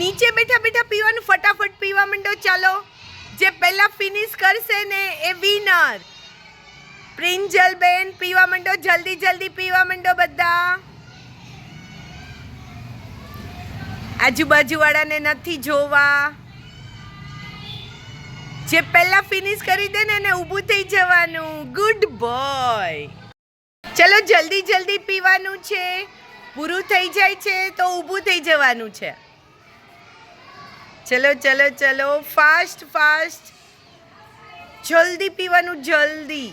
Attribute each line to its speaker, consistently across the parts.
Speaker 1: નીચે બેઠા બેઠા પીવાનું ફટાફટ પીવા માંડો ચાલો જે પહેલા ફિનિશ કરશે ને એ વિનર પ્રિંજલ બેન પીવા માંડો જલ્દી જલ્દી પીવા માંડો બધા આજુબાજુ વાળાને નથી જોવા જે પહેલા ફિનિશ કરી દે ને એને ઊભું થઈ જવાનું ગુડ બોય ચલો જલ્દી જલ્દી પીવાનું છે પૂરું થઈ જાય છે તો ઊભું થઈ જવાનું છે ચલો ચલો ચલો ફાસ્ટ ફાસ્ટ જલ્દી પીવાનું જલ્દી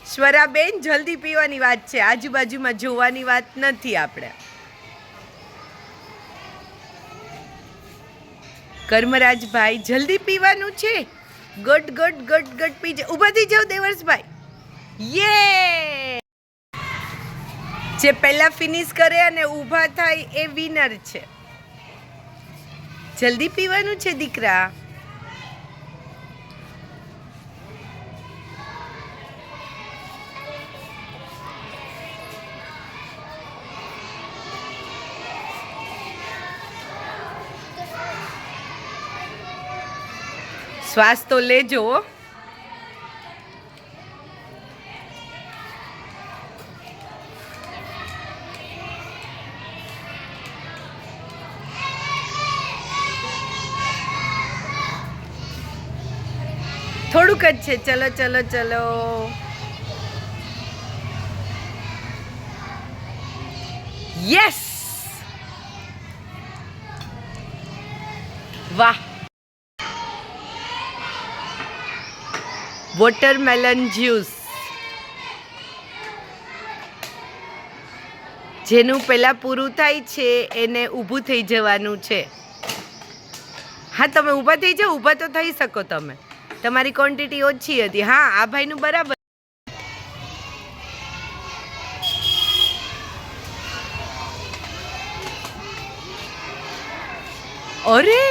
Speaker 1: સ્વરાબેન જલ્દી પીવાની વાત છે આજુબાજુમાં જોવાની વાત નથી આપણે કર્મરાજભાઈ જલ્દી પીવાનું છે ગટ ગટ ગટ ગટ પીજે ઊભા થઈ જાઓ દેવર્ષભાઈ યે જે પહેલા ફિનિશ કરે અને ઊભા થાય એ વિનર છે જલ્દી પીવાનું છે દીકરા શ્વાસ તો લેજો થોડુંક જ છે ચલો ચલો ચલો યસ વાહ વોટરમેલન જ્યુસ જેનું પહેલાં પૂરું થાય છે એને ઊભું થઈ જવાનું છે હા તમે ઊભા થઈ જાઓ ઊભા તો થઈ શકો તમે તમારી ક્વોન્ટિટી ઓછી હતી હા આ ભાઈનું બરાબર અરે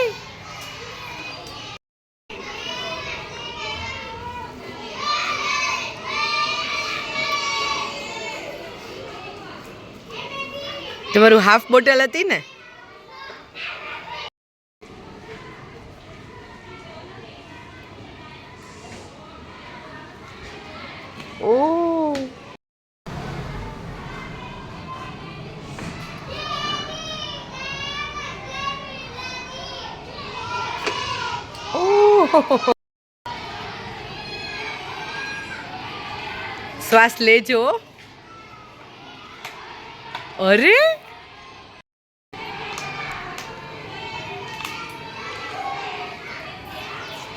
Speaker 1: તમારું હાફ બોટલ હતી ને ઓ શ્વાસ લેજો અરે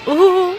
Speaker 1: ઓહ